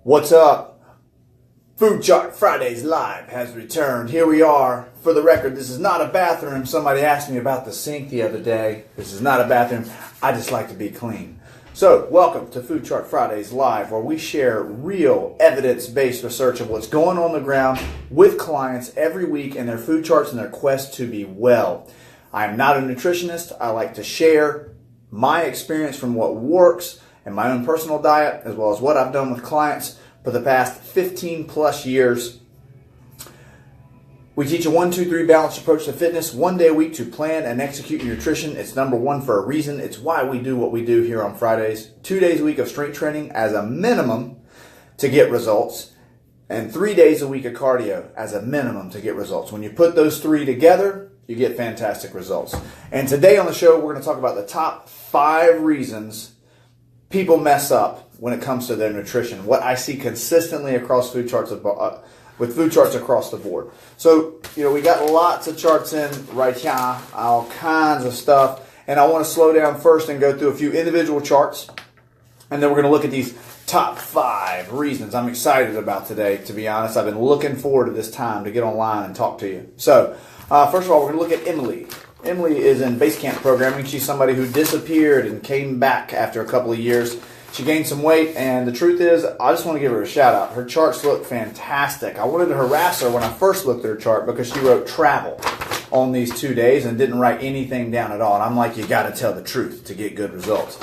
What's up? Food Chart Fridays Live has returned. Here we are. For the record, this is not a bathroom. Somebody asked me about the sink the other day. This is not a bathroom. I just like to be clean. So, welcome to Food Chart Fridays Live, where we share real evidence-based research of what's going on the ground with clients every week in their food charts and their quest to be well. I am not a nutritionist. I like to share my experience from what works and my own personal diet, as well as what I've done with clients for the past 15 plus years. We teach a 1-2-3 balanced approach to fitness, 1 day a week to plan and execute your nutrition. It's number one for a reason. It's why we do what we do here on Fridays. 2 days a week of strength training as a minimum to get results, and 3 days a week of cardio as a minimum to get results. When you put those three together, you get fantastic results. And today on the show, we're going to talk about the top 5 reasons people mess up when it comes to their nutrition. What I see consistently across food charts, with food charts across the board. So, we got lots of charts in right here, all kinds of stuff. And I want to slow down first and go through a few individual charts. And then we're going to look at these top 5 reasons I'm excited about today, to be honest. I've been looking forward to this time to get online and talk to you. So, first of all, we're going to look at Emily. Emily is in base camp programming. She's somebody who disappeared and came back after a couple of years. She gained some weight, and the truth is, I just want to give her a shout out. Her charts look fantastic. I wanted to harass her when I first looked at her chart because she wrote travel on these 2 days and didn't write anything down at all. And I'm like, you got to tell the truth to get good results.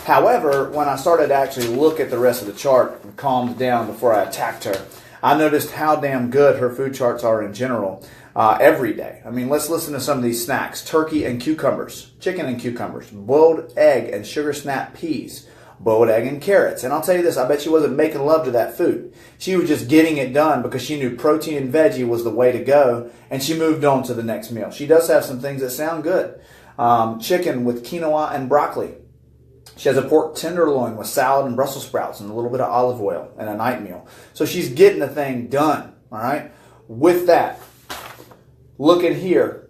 However, when I started to actually look at the rest of the chart and calmed down before I attacked her, I noticed how damn good her food charts are in general. Every day. I mean, let's listen to some of these snacks. Turkey and cucumbers, chicken and cucumbers, boiled egg and sugar snap peas, boiled egg and carrots. And I'll tell you this, I bet she wasn't making love to that food. She was just getting it done because she knew protein and veggie was the way to go, and she moved on to the next meal. She does have some things that sound good. Chicken with quinoa and broccoli. She has a pork tenderloin with salad and Brussels sprouts and a little bit of olive oil and a night meal. So she's getting the thing done, all right? With that, looking here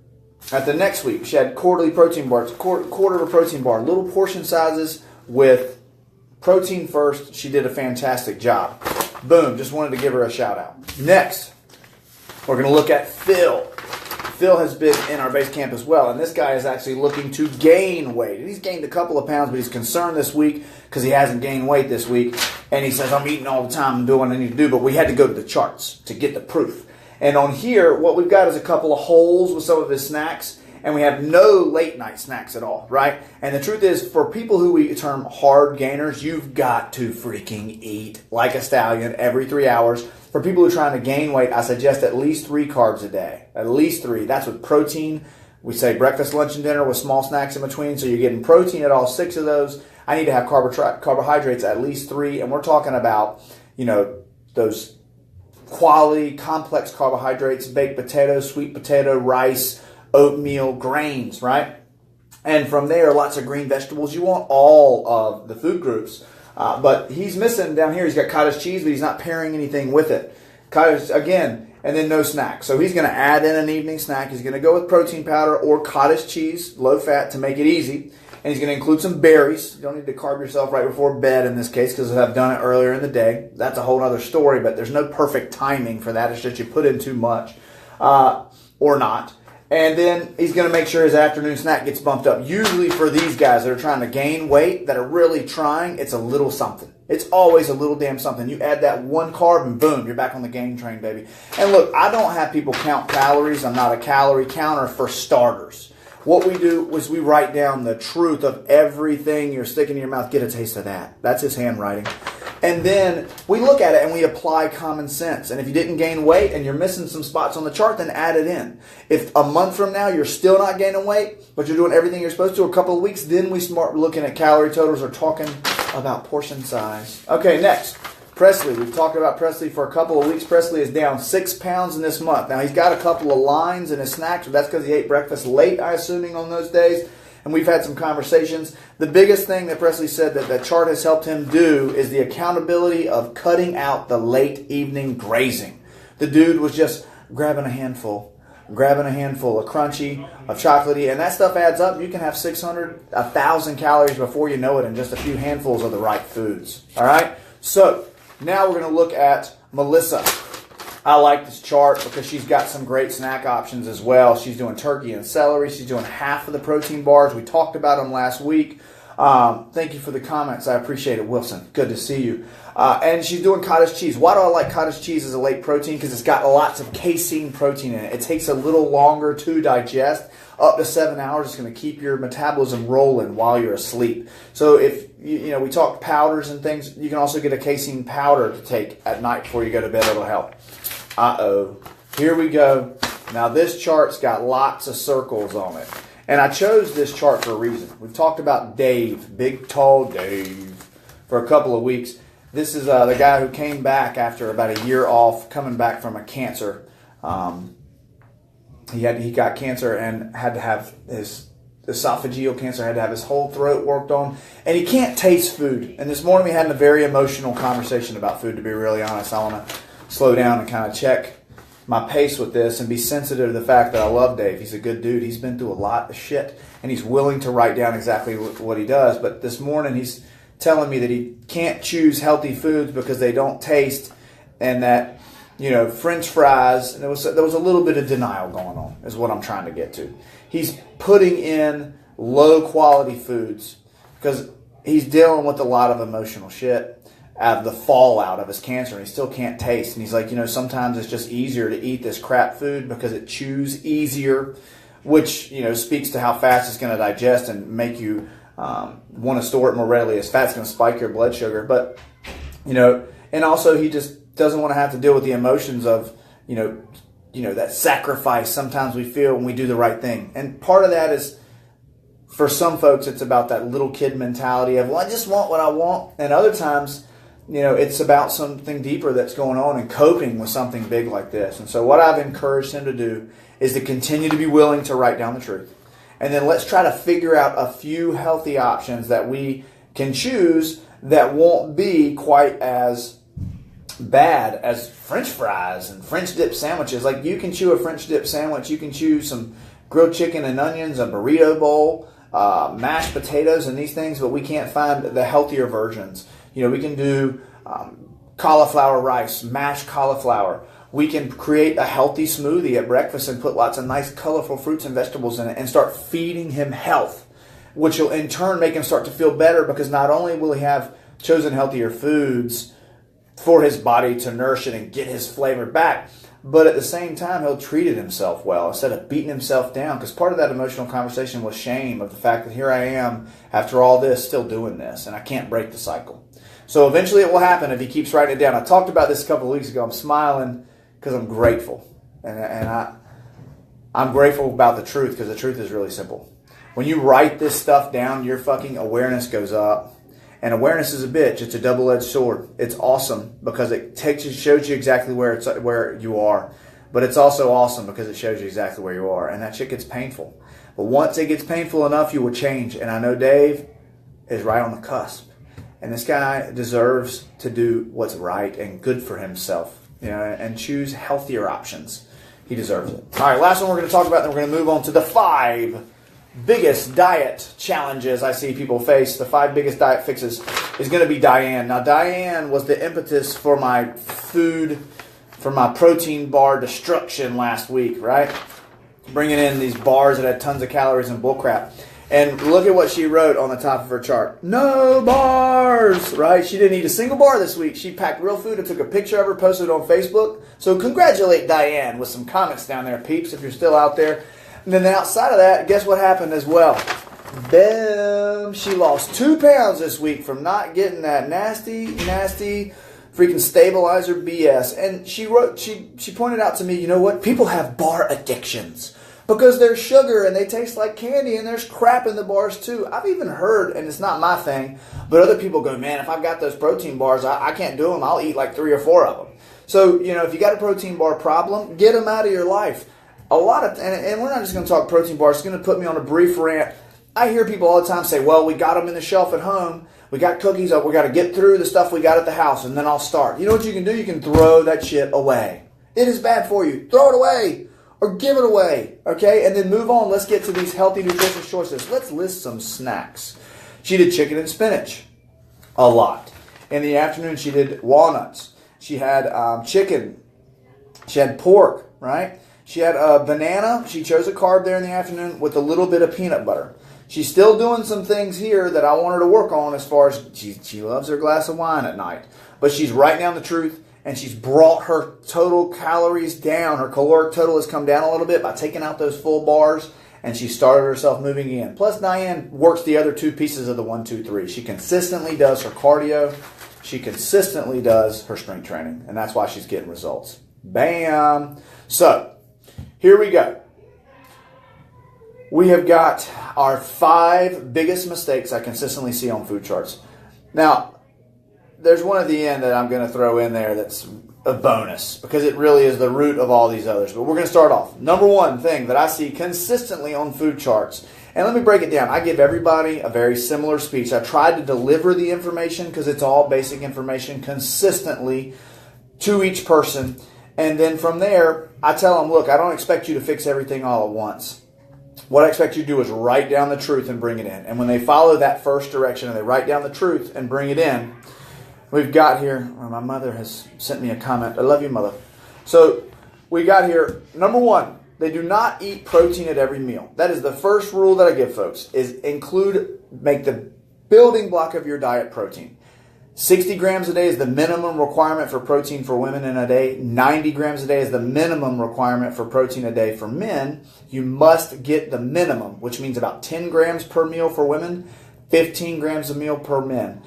at the next week, she had quarterly protein bars, quarter of a protein bar, little portion sizes with protein first. She did a fantastic job. Boom, just wanted to give her a shout out. Next, we're going to look at Phil. Phil has been in our base camp as well, and this guy is actually looking to gain weight. He's gained a couple of pounds, but he's concerned this week because he hasn't gained weight this week. And he says, I'm eating all the time and doing what I need to do, but we had to go to the charts to get the proof. And on here, what we've got is a couple of holes with some of his snacks, and we have no late night snacks at all, right? And the truth is, for people who we term hard gainers, you've got to freaking eat like a stallion every 3 hours. For people who are trying to gain weight, I suggest at least 3 carbs a day. At least 3. That's with protein. We say breakfast, lunch, and dinner with small snacks in between. So you're getting protein at all 6 of those. I need to have carbohydrates at least 3. And we're talking about, those quality, complex carbohydrates, baked potato, sweet potato, rice, oatmeal, grains, right? And from there, lots of green vegetables. You want all of the food groups. But he's missing down here. He's got cottage cheese, but he's not pairing anything with it. Cottage, again, and then no snack. So he's going to add in an evening snack. He's going to go with protein powder or cottage cheese, low fat, to make it easy. And he's going to include some berries. You don't need to carb yourself right before bed in this case because I've done it earlier in the day. That's a whole other story, but there's no perfect timing for that. It's just you put in too much or not. And then he's going to make sure his afternoon snack gets bumped up. Usually for these guys that are trying to gain weight, that are really trying, it's a little something. It's always a little damn something. You add that 1 carb and boom, you're back on the gain train, baby. And look, I don't have people count calories. I'm not a calorie counter for starters. What we do is we write down the truth of everything you're sticking in your mouth. Get a taste of that. That's his handwriting. And then we look at it and we apply common sense. And if you didn't gain weight and you're missing some spots on the chart, then add it in. If a month from now you're still not gaining weight, but you're doing everything you're supposed to, a couple of weeks, then we start looking at calorie totals or talking about portion size. Okay, next. Presley. We've talked about Presley for a couple of weeks. Presley is down 6 pounds in this month. Now, he's got a couple of lines in his snacks, but that's because he ate breakfast late, I assuming, on those days. And we've had some conversations. The biggest thing that Presley said that the chart has helped him do is the accountability of cutting out the late evening grazing. The dude was just grabbing a handful of crunchy, of chocolatey, and that stuff adds up. You can have 600, 1,000 calories before you know it in just a few handfuls of the right foods. All right? So Now we're going to look at Melissa. I like this chart because she's got some great snack options as well. She's doing turkey and celery. She's doing half of the protein bars. We talked about them last week. Thank you for the comments. I appreciate it, Wilson. Good to see you. And she's doing cottage cheese. Why do I like cottage cheese as a late protein? Because it's got lots of casein protein in it. It takes a little longer to digest. Up to 7 hours. It's going to keep your metabolism rolling while you're asleep. So if, we talked powders and things, you can also get a casein powder to take at night before you go to bed. It'll help. Here we go. Now this chart's got lots of circles on it. And I chose this chart for a reason. We've talked about Dave, big tall Dave, for a couple of weeks. This is the guy who came back after about a year off, coming back from a cancer. He got cancer and had to have his esophageal cancer, had to have his whole throat worked on. And he can't taste food. And this morning we had a very emotional conversation about food, to be really honest. I want to slow down and kind of check my pace with this and be sensitive to the fact that I love Dave. He's a good dude. He's been through a lot of shit, and he's willing to write down exactly what he does. But this morning he's telling me that he can't choose healthy foods because they don't taste, and that, French fries, and there was a little bit of denial going on, is what I'm trying to get to. He's putting in low quality foods because he's dealing with a lot of emotional shit out of the fallout of his cancer, and he still can't taste. And he's like, sometimes it's just easier to eat this crap food because it chews easier, which, speaks to how fast it's going to digest and make you want to store it more readily as fat's going to spike your blood sugar. But, and also he just doesn't want to have to deal with the emotions of, that sacrifice sometimes we feel when we do the right thing. And part of that is, for some folks, it's about that little kid mentality of, well, I just want what I want. And other times, it's about something deeper that's going on and coping with something big like this. And so what I've encouraged him to do is to continue to be willing to write down the truth. And then let's try to figure out a few healthy options that we can choose that won't be quite as bad as French fries and French dip sandwiches. Like, you can chew a French dip sandwich, you can chew some grilled chicken and onions, a burrito bowl, mashed potatoes and these things, but we can't find the healthier versions. We can do cauliflower rice, mashed cauliflower. We can create a healthy smoothie at breakfast and put lots of nice colorful fruits and vegetables in it and start feeding him health, which will in turn make him start to feel better, because not only will he have chosen healthier foods for his body to nourish it and get his flavor back, but at the same time he'll treated himself well instead of beating himself down, because part of that emotional conversation was shame of the fact that here I am after all this still doing this and I can't break the cycle. So eventually it will happen if he keeps writing it down. I talked about this a couple of weeks ago. I'm smiling because I'm grateful, and I'm grateful about the truth, because the truth is really simple. When you write this stuff down, your fucking awareness goes up. And awareness is a bitch. It's a double-edged sword. It's awesome because it shows you exactly where you are. But it's also awesome because it shows you exactly where you are. And that shit gets painful. But once it gets painful enough, you will change. And I know Dave is right on the cusp. And this guy deserves to do what's right and good for himself, and choose healthier options. He deserves it. All right, last one we're going to talk about, then we're going to move on to the 5 biggest diet challenges I see people face. The 5 biggest diet fixes is going to be Diane. Now, Diane was the impetus for my protein bar destruction last week, right? Bringing in these bars that had tons of calories and bullcrap. And look at what she wrote on the top of her chart. No bars, right? She didn't eat a single bar this week. She packed real food and took a picture of her, posted it on Facebook. So congratulate Diane with some comments down there, peeps, if you're still out there. And then outside of that, guess what happened as well? Boom! She lost 2 pounds this week from not getting that nasty freaking stabilizer BS. And she pointed out to me, you know what? People have bar addictions because there's sugar and they taste like candy and there's crap in the bars too. I've even heard, and it's not my thing, but other people go, man, if I've got those protein bars, I can't do them. I'll eat like 3 or 4 of them. So, if you got a protein bar problem, get them out of your life. And we're not just going to talk protein bars. It's going to put me on a brief rant. I hear people all the time say, well, we got them in the shelf at home. We got cookies up. We got to get through the stuff we got at the house, and then I'll start. You know what you can do? You can throw that shit away. It is bad for you. Throw it away or give it away, okay? And then move on. Let's get to these healthy, nutritious choices. Let's list some snacks. She did chicken and spinach a lot. In the afternoon, she did walnuts. She had chicken. She had pork, right? She had a banana. She chose a carb there in the afternoon with a little bit of peanut butter. She's still doing some things here that I want her to work on as far as she loves her glass of wine at night. But she's writing down the truth, and she's brought her total calories down. Her caloric total has come down a little bit by taking out those full bars, and she started herself moving in. Plus, Diane works the other two pieces of the 1, 2, 3. She consistently does her cardio. She consistently does her strength training, and that's why she's getting results. Bam! So, here we go. We have got our 5 biggest mistakes I consistently see on food charts. Now, there's one at the end that I'm going to throw in there that's a bonus because it really is the root of all these others. But we're going to start off. Number one thing that I see consistently on food charts, and let me break it down. I give everybody a very similar speech. I try to deliver the information because it's all basic information consistently to each person. And then from there, I tell them, look, I don't expect you to fix everything all at once. What I expect you to do is write down the truth and bring it in. And when they follow that first direction and they write down the truth and bring it in, we've got here, my mother has sent me a comment. I love you, Mother. So we got here, number one, they do not eat protein at every meal. That is the first rule that I give folks, is make the building block of your diet protein. 60 grams a day is the minimum requirement for protein for women in a day. 90 grams a day is the minimum requirement for protein a day for men. You must get the minimum, which means about 10 grams per meal for women, 15 grams a meal per men.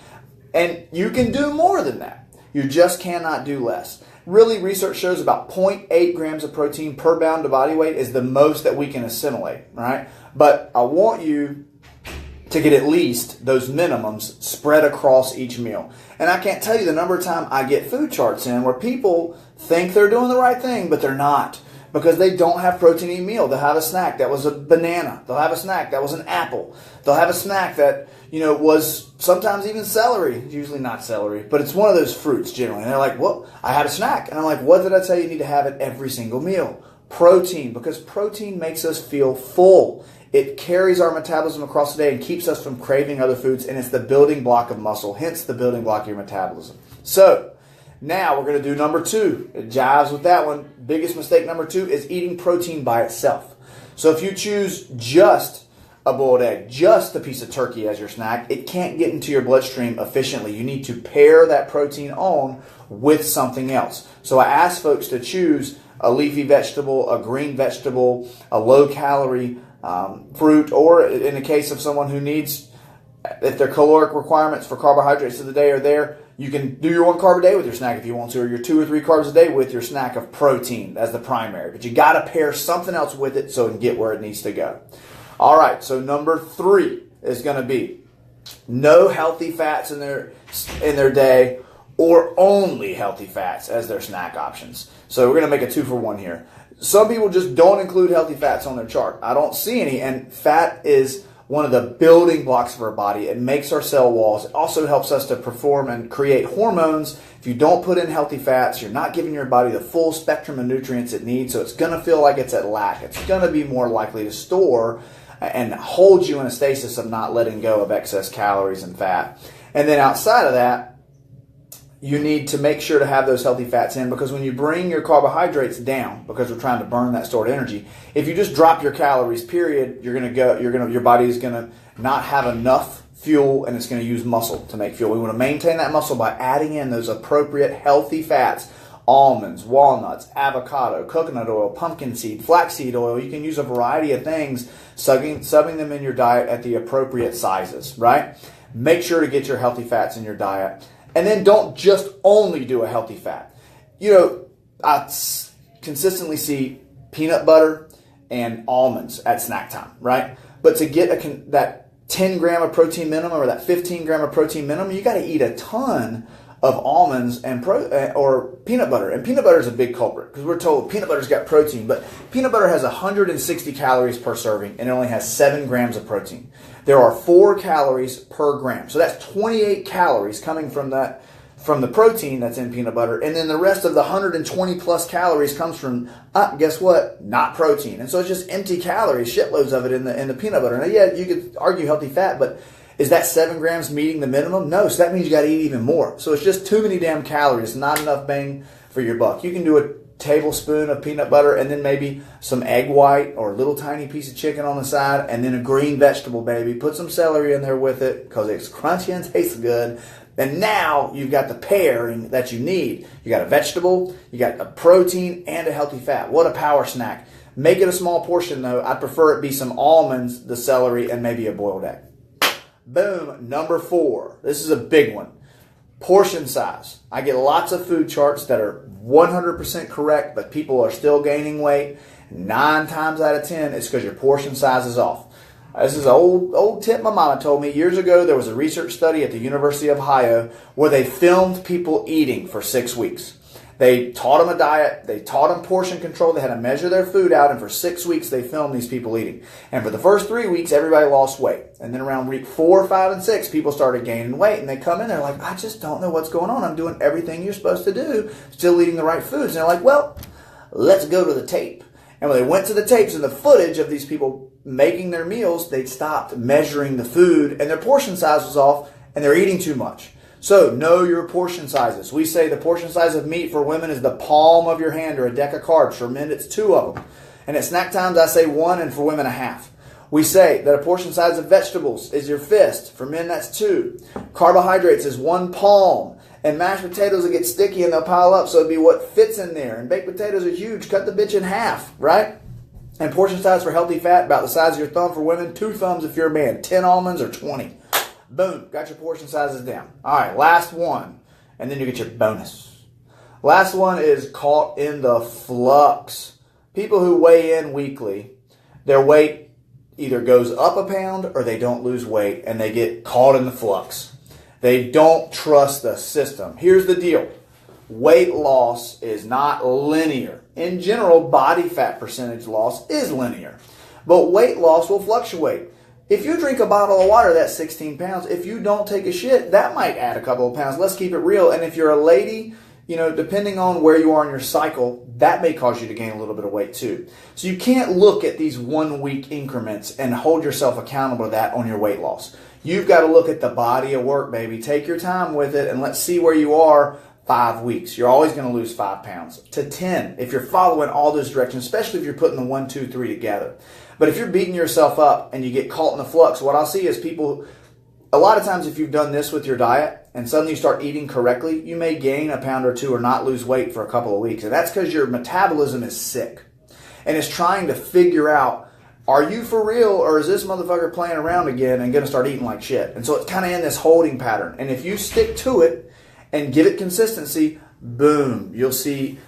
And you can do more than that. You just cannot do less. Really, research shows about 0.8 grams of protein per pound of body weight is the most that we can assimilate, right? But I want you to get at least those minimums spread across each meal. And I can't tell you the number of times I get food charts in where people think they're doing the right thing, but they're not, because they don't have protein in a meal. They'll have a snack that was a banana. They'll have a snack that was an apple. They'll have a snack that, was sometimes even celery. Usually not celery, but it's one of those fruits generally. And they're like, well, I had a snack. And I'm like, what did I tell you? You need to have it every single meal. Protein, because protein makes us feel full. It carries our metabolism across the day and keeps us from craving other foods, and it's the building block of muscle, hence the building block of your metabolism. So, now we're going to do number 2. It jives with that one. Biggest mistake number 2 is eating protein by itself. So if you choose just a boiled egg, just a piece of turkey as your snack, it can't get into your bloodstream efficiently. You need to pair that protein on with something else. So I ask folks to choose a leafy vegetable, a green vegetable, a low-calorie fruit, or in the case of someone who needs, if their caloric requirements for carbohydrates of the day are there, you can do your 1 carb a day with your snack if you want to, or your 2 or 3 carbs a day with your snack of protein as the primary. But you got to pair something else with it so it can get where it needs to go. All right, so number 3 is going to be no healthy fats in their day, or only healthy fats as their snack options. So we're going to make a 2-for-1 here. Some people just don't include healthy fats on their chart. I don't see any, and fat is one of the building blocks of our body. It makes our cell walls. It also helps us to perform and create hormones. If you don't put in healthy fats, you're not giving your body the full spectrum of nutrients it needs, so it's going to feel like it's at lack. It's going to be more likely to store and hold you in a stasis of not letting go of excess calories and fat. And then outside of that, you need to make sure to have those healthy fats in, because when you bring your carbohydrates down, because we're trying to burn that stored energy, if you just drop your calories, period, your body is going to not have enough fuel, and it's going to use muscle to make fuel. We want to maintain that muscle by adding in those appropriate healthy fats: almonds, walnuts, avocado, coconut oil, pumpkin seed, flaxseed oil. You can use a variety of things, subbing them in your diet at the appropriate sizes, right? Make sure to get your healthy fats in your diet. And then don't just only do a healthy fat. I consistently see peanut butter and almonds at snack time, right? But to get that 10 gram of protein minimum or that 15 gram of protein minimum, you got to eat a ton of almonds and or peanut butter. And peanut butter is a big culprit because we're told peanut butter's got protein, but peanut butter has 160 calories per serving and it only has 7 grams of protein. There are 4 calories per gram. So that's 28 calories coming from the protein that's in peanut butter. And then the rest of the 120 plus calories comes from, guess what? Not protein. And so it's just empty calories, shitloads of it in the peanut butter. Now, yeah, you could argue healthy fat, but Is that 7 grams meeting the minimum? No, so that means you got to eat even more. So it's just too many damn calories, not enough bang for your buck. You can do a tablespoon of peanut butter and then maybe some egg white or a little tiny piece of chicken on the side and then a green vegetable, baby. Put some celery in there with it because it's crunchy and tastes good. And now you've got the pairing that you need. You got a vegetable, you got a protein, and a healthy fat. What a power snack. Make it a small portion though. I prefer it be some almonds, the celery, and maybe a boiled egg. Boom. Number 4. This is a big one. Portion size. I get lots of food charts that are 100% correct, but people are still gaining weight. 9 times out of 10, it's because your portion size is off. This is an old tip my mama told me. Years ago, there was a research study at the University of Ohio where they filmed people eating for 6 weeks. They taught them a diet. They taught them portion control. They had to measure their food out. And for 6 weeks, they filmed these people eating. And for the first 3 weeks, everybody lost weight. And then around week 4, 5, and 6, people started gaining weight. And they come in there like, I just don't know what's going on. I'm doing everything you're supposed to do, still eating the right foods. And they're like, well, let's go to the tape. And when they went to the tapes and the footage of these people making their meals, they stopped measuring the food and their portion size was off and they're eating too much. So know your portion sizes. We say the portion size of meat for women is the palm of your hand or a deck of cards. For men, it's 2 of them. And at snack times, I say 1, and for women, a half. We say that a portion size of vegetables is your fist. For men, that's 2. Carbohydrates is 1 palm. And mashed potatoes will get sticky and they'll pile up, so it'll be what fits in there. And baked potatoes are huge. Cut the bitch in half, right? And portion size for healthy fat, about the size of your thumb for women. 2 thumbs if you're a man. 10 almonds or 20. Boom. Got your portion sizes down. All right, last one. And then you get your bonus. Last one is caught in the flux. People who weigh in weekly, their weight either goes up a pound or they don't lose weight and they get caught in the flux. They don't trust the system. Here's the deal. Weight loss is not linear. In general, body fat percentage loss is linear. But weight loss will fluctuate. If you drink a bottle of water, that's 16 pounds. If you don't take a shit, that might add a couple of pounds. Let's keep it real. And if you're a lady, depending on where you are in your cycle, that may cause you to gain a little bit of weight too. So you can't look at these 1 week increments and hold yourself accountable to that on your weight loss. You've got to look at the body of work, baby. Take your time with it and let's see where you are 5 weeks. You're always going to lose 5 pounds to 10 if you're following all those directions, especially if you're putting the 1, 2, 3 together. But if you're beating yourself up and you get caught in the flux, what I'll see is people, a lot of times if you've done this with your diet and suddenly you start eating correctly, you may gain a pound or 2 or not lose weight for a couple of weeks. And that's because your metabolism is sick and it's trying to figure out, are you for real or is this motherfucker playing around again and going to start eating like shit? And so it's kind of in this holding pattern. And if you stick to it and give it consistency, boom, you'll see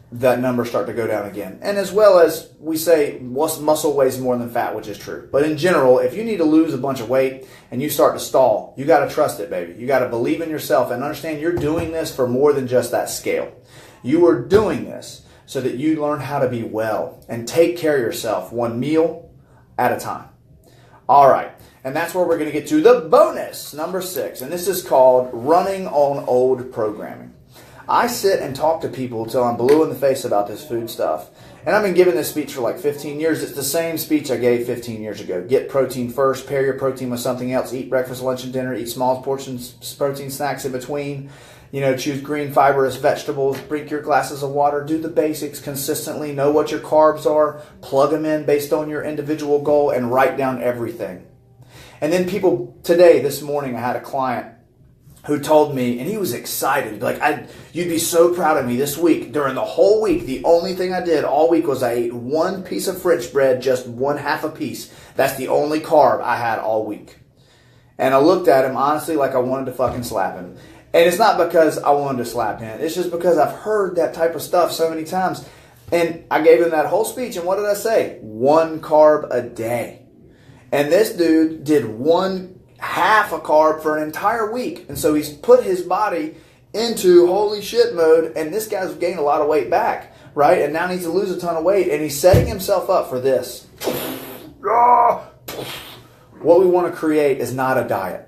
that number start to go down again. And as well as we say, muscle weighs more than fat, which is true. But in general, if you need to lose a bunch of weight and you start to stall, you got to trust it, baby. You got to believe in yourself and understand you're doing this for more than just that scale. You are doing this so that you learn how to be well and take care of yourself 1 meal at a time. All right. And that's where we're going to get to the bonus, number 6. And this is called running on old programming. I sit and talk to people till I'm blue in the face about this food stuff. And I've been giving this speech for like 15 years. It's the same speech I gave 15 years ago. Get protein first, pair your protein with something else, eat breakfast, lunch, and dinner, eat small portions, protein snacks in between. Choose green fibrous vegetables, drink your glasses of water, do the basics consistently, know what your carbs are, plug them in based on your individual goal, and write down everything. And then people, this morning, I had a client who told me, and he was excited, like, you'd be so proud of me this week. During the whole week, the only thing I did all week was I ate 1 piece of French bread, just 1/2 a piece. That's the only carb I had all week. And I looked at him, honestly, like I wanted to fucking slap him. And it's not because I wanted to slap him. It's just because I've heard that type of stuff so many times. And I gave him that whole speech, and what did I say? 1 carb a day. And this dude did 1/2 a carb for an entire week. And so he's put his body into holy shit mode, and this guy's gained a lot of weight back, right? And now needs to lose a ton of weight, and he's setting himself up for this. What we want to create is not a diet.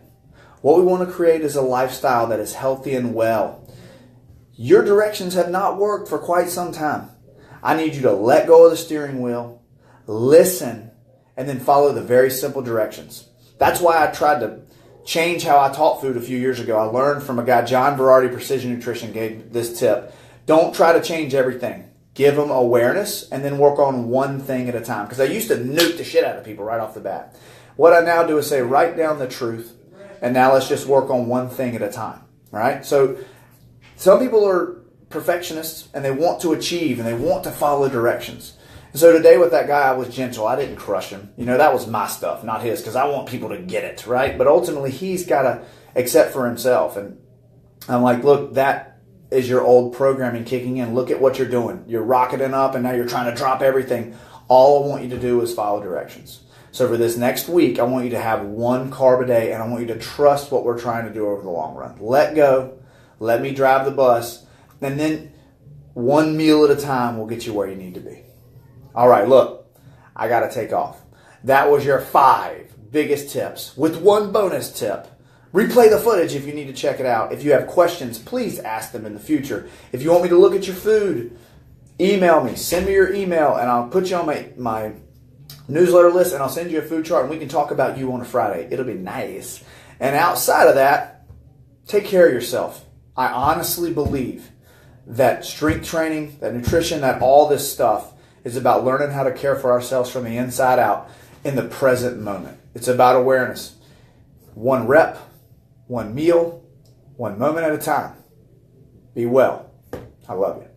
What we want to create is a lifestyle that is healthy and well. Your directions have not worked for quite some time. I need you to let go of the steering wheel, listen, and then follow the very simple directions. That's why I tried to change how I taught food a few years ago. I learned from a guy, John Berardi, Precision Nutrition, gave this tip. Don't try to change everything. Give them awareness and then work on one thing at a time. Because I used to nuke the shit out of people right off the bat. What I now do is say, write down the truth, and now let's just work on one thing at a time. Right? So some people are perfectionists and they want to achieve and they want to follow directions. And so today with that guy, I was gentle. I didn't crush him. That was my stuff, not his, because I want people to get it, right? But ultimately, he's got to accept for himself. And I'm like, look, that is your old programming kicking in. Look at what you're doing. You're rocketing up, and now you're trying to drop everything. All I want you to do is follow directions. So for this next week, I want you to have 1 carb a day, and I want you to trust what we're trying to do over the long run. Let go. Let me drive the bus. And then 1 meal at a time will get you where you need to be. All right, look, I got to take off. That was your 5 biggest tips with 1 bonus tip. Replay the footage if you need to check it out. If you have questions, please ask them in the future. If you want me to look at your food, email me. Send me your email, and I'll put you on my newsletter list, and I'll send you a food chart, and we can talk about you on a Friday. It'll be nice. And outside of that, take care of yourself. I honestly believe that strength training, that nutrition, that all this stuff is about learning how to care for ourselves from the inside out in the present moment. It's about awareness. 1 rep, 1 meal, 1 moment at a time. Be well. I love you.